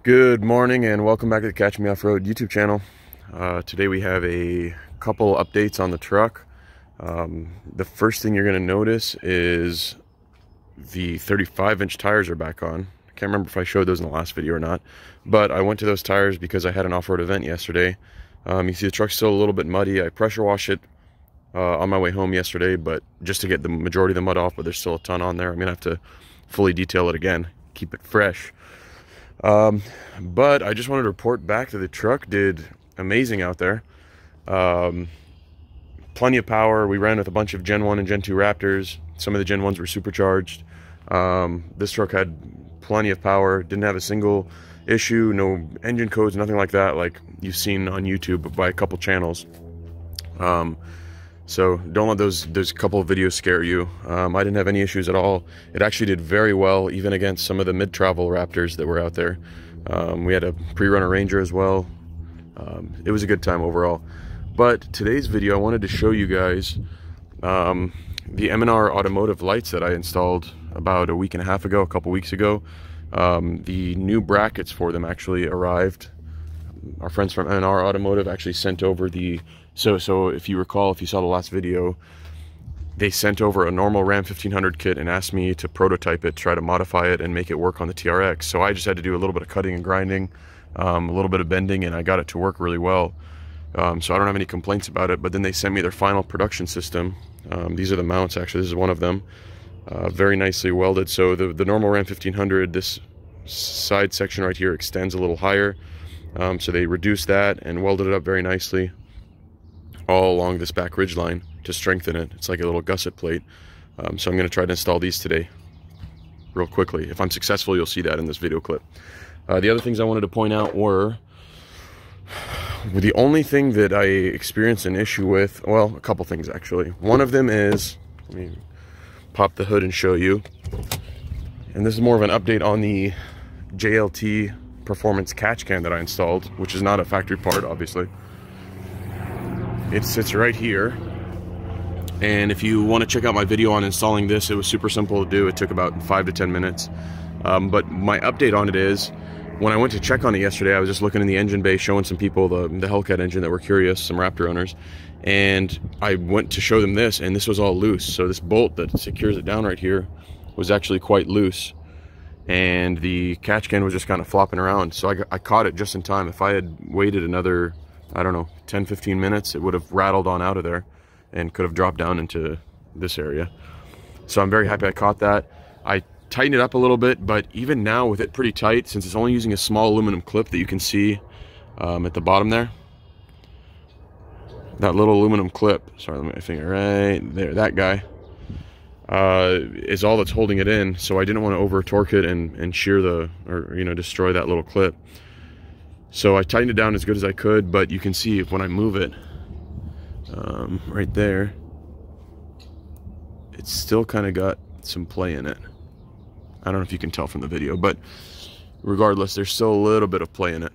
Good morning and welcome back to the Catch Me Off-Road YouTube channel. Today we have a couple updates on the truck. The first thing you're going to notice is the 35-inch tires are back on. I can't remember if I showed those in the last video or not, but I went to those tires because I had an off-road event yesterday. You see the truck's still a little bit muddy. I pressure washed it on my way home yesterday, but just to get the majority of the mud off, but there's still a ton on there. I'm going to have to fully detail it again, keep it fresh. But I just wanted to report back that the truck did amazing out there. Plenty of power. We ran with a bunch of Gen 1 and Gen 2 Raptors. Some of the Gen 1s were supercharged. This truck had plenty of power, didn't have a single issue, no engine codes, nothing like that, like you've seen on YouTube by a couple channels. So don't let those couple of videos scare you. I didn't have any issues at all. It actually did very well, even against some of the mid-travel Raptors that were out there. We had a pre-runner Ranger as well. It was a good time overall. But today's video, I wanted to show you guys the M&R Automotive lights that I installed about a week and a half ago, a couple weeks ago. The new brackets for them actually arrived. Our friends from M&R Automotive actually sent over the... So if you recall, if you saw the last video, they sent over a normal Ram 1500 kit and asked me to prototype it, try to modify it, and make it work on the TRX. So I just had to do a little bit of cutting and grinding, a little bit of bending, and I got it to work really well. So I don't have any complaints about it. But then they sent me their final production system. These are the mounts, actually. This is one of them. Very nicely welded. So the normal Ram 1500, this side section right here extends a little higher. So they reduced that and welded it up very nicely all along this back ridge line to strengthen it. It's like a little gusset plate. So I'm going to try to install these today real quickly. If I'm successful, you'll see that in this video clip. The other things I wanted to point out were the only thing that I experienced an issue with, well, a couple things actually. One of them is, let me pop the hood and show you. And this is more of an update on the JLT Performance catch can that I installed, which is not a factory part, obviously. It sits right here, and if you want to check out my video on installing this, it was super simple to do. It took about 5 to 10 minutes. But my update on it is, when I went to check on it yesterday, I was just looking in the engine bay, showing some people the Hellcat engine that were curious, some Raptor owners, and I went to show them this, and this was all loose. So this bolt that secures it down right here was actually quite loose, and the catch can was just kind of flopping around. So I caught it just in time. If I had waited another, I don't know, 10-15 minutes, it would have rattled on out of there and could have dropped down into this area. So I'm very happy I caught that. I tightened it up a little bit, but even now with it pretty tight, since it's only using a small aluminum clip that you can see at the bottom there, that little aluminum clip, sorry, let me get my finger right there, that guy is all that's holding it in. So I didn't want to over torque it and shear destroy that little clip. So I tightened it down as good as I could, but you can see when I move it, right there, it's still kind of got some play in it. I don't know if you can tell from the video, but regardless, there's still a little bit of play in it.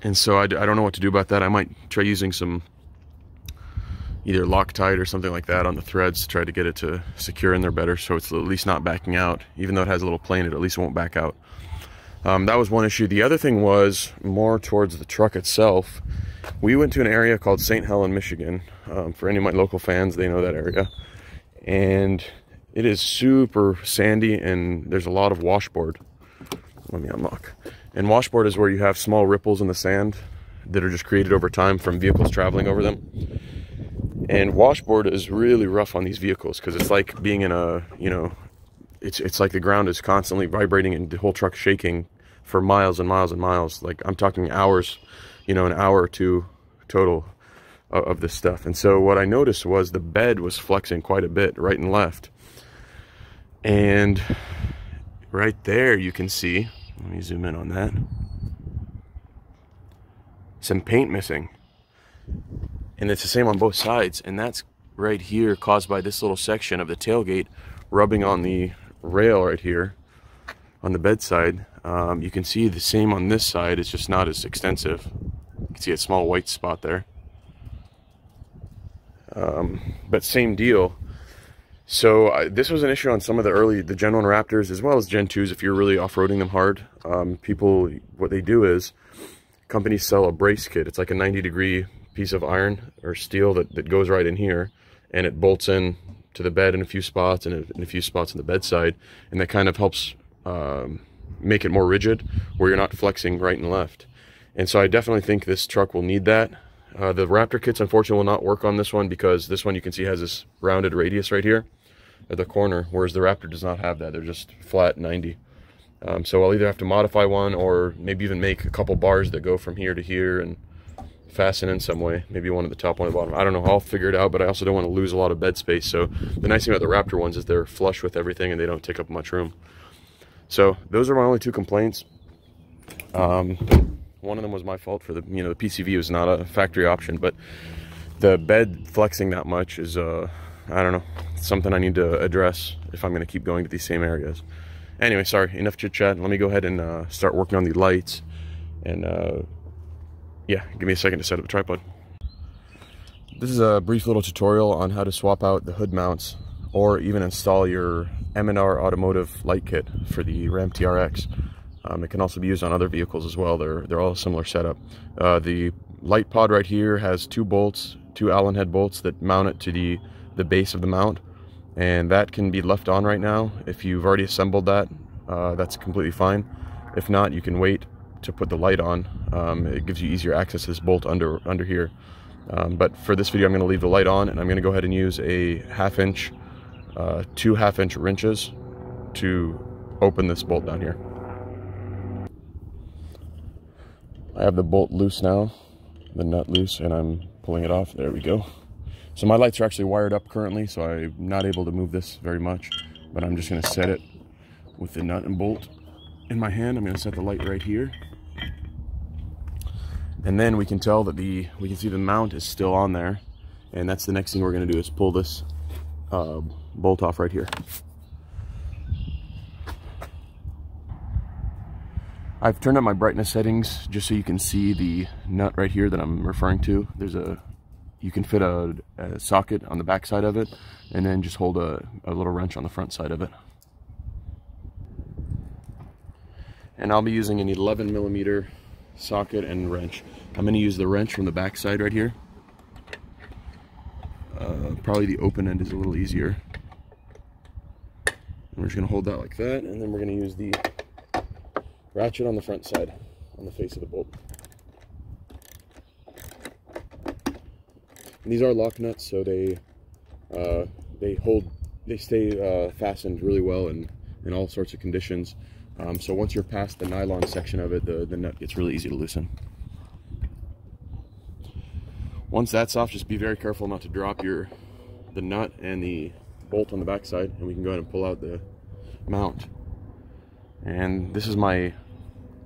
And so I don't know what to do about that. I might try using some either Loctite or something like that on the threads to try to get it to secure in there better, so it's at least not backing out. Even though it has a little play in it, at least it won't back out. That was one issue. The other thing was more towards the truck itself. We went to an area called St. Helen, Michigan. For any of my local fans, they know that area. And it is super sandy, and there's a lot of washboard. Let me unlock. And washboard is where you have small ripples in the sand that are just created over time from vehicles traveling over them. And washboard is really rough on these vehicles because it's like being in a, it's like the ground is constantly vibrating and the whole truck shaking for miles and miles and miles. Like I'm talking hours, an hour or two total of this stuff. And so what I noticed was the bed was flexing quite a bit right and left. And right there you can see, let me zoom in on that, some paint missing. And it's the same on both sides. And that's right here caused by this little section of the tailgate rubbing on the rail right here on the bedside. You can see the same on this side, it's just not as extensive. You can see a small white spot there. But same deal. So this was an issue on some of the Gen 1 Raptors as well as Gen 2s if you're really off-roading them hard. People, what they do is, companies sell a brace kit. It's like a 90-degree piece of iron or steel that goes right in here, and it bolts in to the bed in a few spots and in a few spots on the bedside, and that kind of helps make it more rigid where you're not flexing right and left. And so I definitely think this truck will need that. The Raptor kits unfortunately will not work on this one because this one you can see has this rounded radius right here at the corner, whereas the Raptor does not have that. They're just flat 90. So I'll either have to modify one or maybe even make a couple bars that go from here to here and fasten in some way. Maybe one at the top, one at the bottom. I don't know. I'll figure it out, but I also don't want to lose a lot of bed space. So the nice thing about the Raptor ones is they're flush with everything and they don't take up much room. So those are my only two complaints. One of them was my fault for the PCV was not a factory option, but the bed flexing that much is I don't know, something I need to address if I'm going to keep going to these same areas. Anyway, sorry, enough chit chat. Let me go ahead and start working on the lights. And yeah, give me a second to set up a tripod. This is a brief little tutorial on how to swap out the hood mounts or even install your M&R Automotive light kit for the Ram TRX. It can also be used on other vehicles as well. They're all a similar setup. The light pod right here has two bolts, two Allen head bolts that mount it to the base of the mount, and that can be left on right now. If you've already assembled that, that's completely fine. If not, you can wait to put the light on. It gives you easier access to this bolt under here. But for this video, I'm going to leave the light on, and I'm going to go ahead and use a 1/2 inch, 2 1/2 inch wrenches to open this bolt down here. I have the bolt loose now, the nut loose, and I'm pulling it off. There we go. So my lights are actually wired up currently, so I'm not able to move this very much, but I'm just going to set it with the nut and bolt in my hand. I'm going to set the light right here. And then we can tell that we can see the mount is still on there. And that's the next thing we're going to do is pull this bolt off right here. I've turned up my brightness settings just so you can see the nut right here that I'm referring to. You can fit a socket on the back side of it and then just hold a little wrench on the front side of it. And I'll be using an 11mm socket and wrench. I'm going to use the wrench from the back side right here. Probably the open end is a little easier. And we're just going to hold that like that, and then we're going to use the ratchet on the front side, on the face of the bolt. And these are lock nuts, so they stay fastened really well in all sorts of conditions. So once you're past the nylon section of it, the nut gets really easy to loosen. Once that's off, just be very careful not to drop the nut and the bolt on the back side, and we can go ahead and pull out the mount. And this is my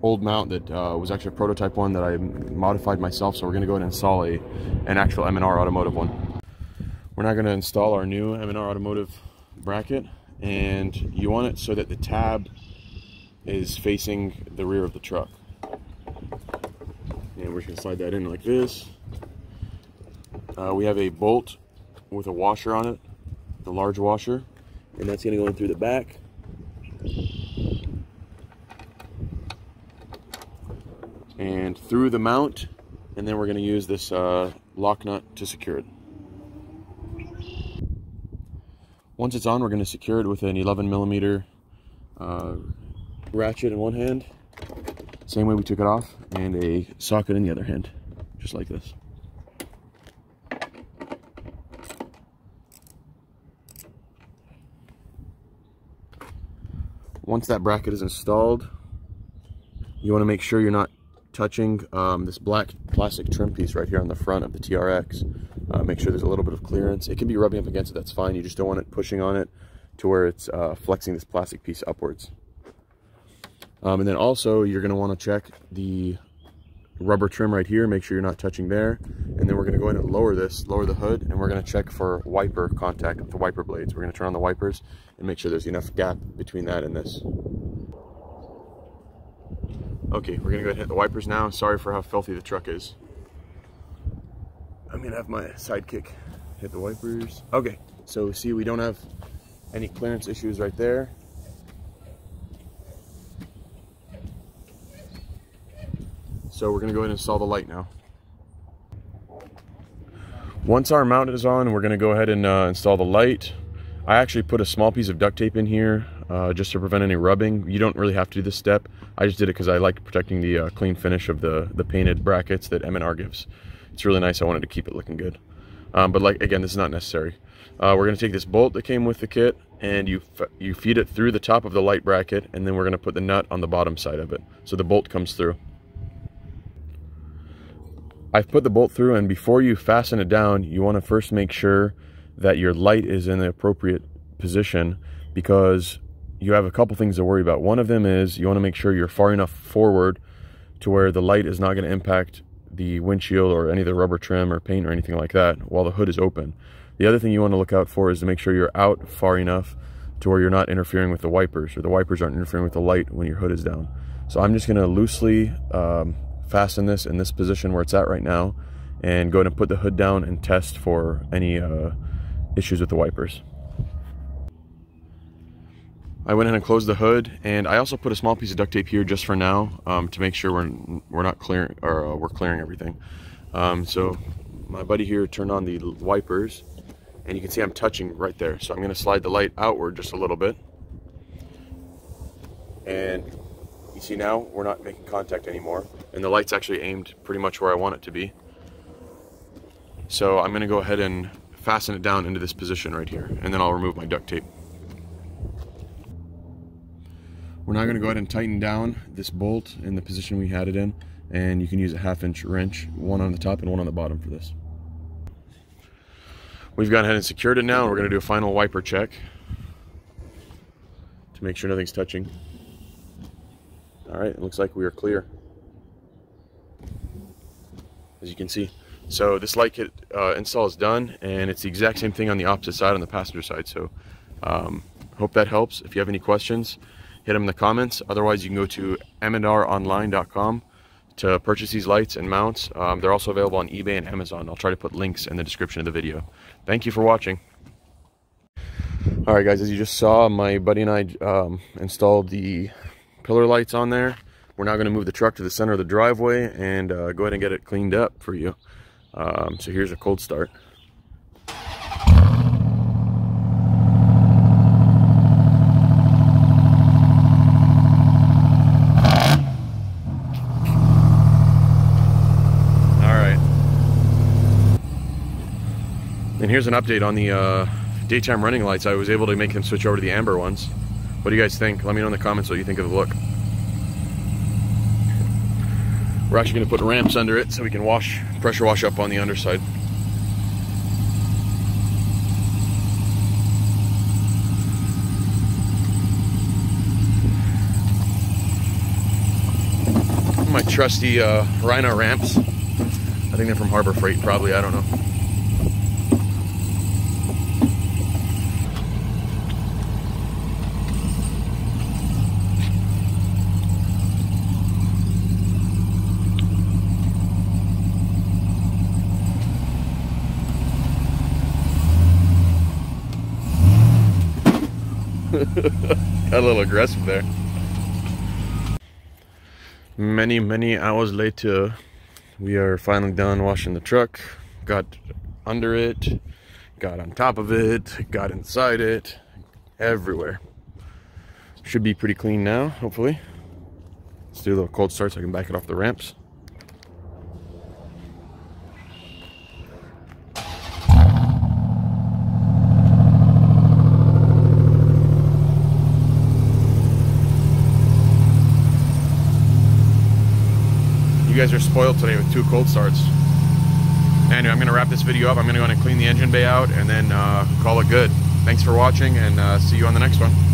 old mount that was actually a prototype one that I modified myself, so we're going to go ahead and install an actual M&R Automotive one. We're now going to install our new M&R Automotive bracket, and you want it so that the tab is facing the rear of the truck. And we're just going to slide that in like this. We have a bolt with a washer on it, the large washer, and that's going to go in through the back. And through the mount, and then we're going to use this lock nut to secure it. Once it's on, we're going to secure it with an 11mm ratchet in one hand, same way we took it off, and a socket in the other hand, just like this. Once that bracket is installed, you want to make sure you're not touching this black plastic trim piece right here on the front of the TRX. Make sure there's a little bit of clearance. It can be rubbing up against it, that's fine. You just don't want it pushing on it to where it's flexing this plastic piece upwards. And then also you're going to want to check the rubber trim right here, make sure you're not touching there. And then we're going to go ahead and lower the hood, and we're going to check for wiper contact with the wiper blades. We're going to turn on the wipers and make sure there's enough gap between that and this. Okay, we're gonna go ahead and hit the wipers now. Sorry for how filthy the truck is. I'm gonna have my sidekick hit the wipers. Okay, so see, we don't have Any clearance issues right there. So we're going to go ahead and install the light now. Once our mount is on, we're going to go ahead and install the light. I actually put a small piece of duct tape in here just to prevent any rubbing. You don't really have to do this step. I just did it because I like protecting the clean finish of the painted brackets that M&R gives. It's really nice. I wanted to keep it looking good. But like, again, this is not necessary. We're going to take this bolt that came with the kit and you feed it through the top of the light bracket, and then we're going to put the nut on the bottom side of it so the bolt comes through. I've put the bolt through, and before you fasten it down, you want to first make sure that your light is in the appropriate position, because you have a couple things to worry about. One of them is you want to make sure you're far enough forward to where the light is not going to impact the windshield or any of the rubber trim or paint or anything like that while the hood is open. The other thing you want to look out for is to make sure you're out far enough to where you're not interfering with the wipers, or the wipers aren't interfering with the light when your hood is down. So I'm just going to loosely fasten this in this position where it's at right now, and go ahead and put the hood down and test for any issues with the wipers. I went in and closed the hood, and I also put a small piece of duct tape here just for now to make sure we're not clearing, or we're clearing everything. So my buddy here turned on the wipers, and you can see I'm touching right there. So I'm going to slide the light outward just a little bit, and you see now we're not making contact anymore, and the light's actually aimed pretty much where I want it to be. So I'm going to go ahead and fasten it down into this position right here, and then I'll remove my duct tape. We're now going to go ahead and tighten down this bolt in the position we had it in, and you can use a 1/2-inch wrench, one on the top and one on the bottom for this. We've gone ahead and secured it now, and we're going to do a final wiper check to make sure nothing's touching. Alright, it looks like we are clear, as you can see. So this light kit install is done, and it's the exact same thing on the opposite side, on the passenger side. So hope that helps. If you have any questions, hit them in the comments. Otherwise, you can go to M&Ronline.com to purchase these lights and mounts. They're also available on eBay and Amazon. I'll try to put links in the description of the video. Thank you for watching. Alright guys, as you just saw, my buddy and I installed the pillar lights on there. We're now going to move the truck to the center of the driveway and go ahead and get it cleaned up for you. So here's a cold start. And here's an update on the daytime running lights. I was able to make them switch over to the amber ones. What do you guys think? Let me know in the comments what you think of the look. We're actually going to put ramps under it so we can pressure wash up on the underside. My trusty Rhino ramps. I think they're from Harbor Freight, probably. I don't know. Got a little aggressive there. Many hours later, we are finally done washing the truck. Got under it, got on top of it, got inside it, everywhere. Should be pretty clean now, hopefully. Let's do a little cold start so I can back it off the ramps. You guys are spoiled today with 2 cold starts. Anyway, I'm going to wrap this video up. I'm going to go and clean the engine bay out and then call it good. Thanks for watching, and see you on the next one.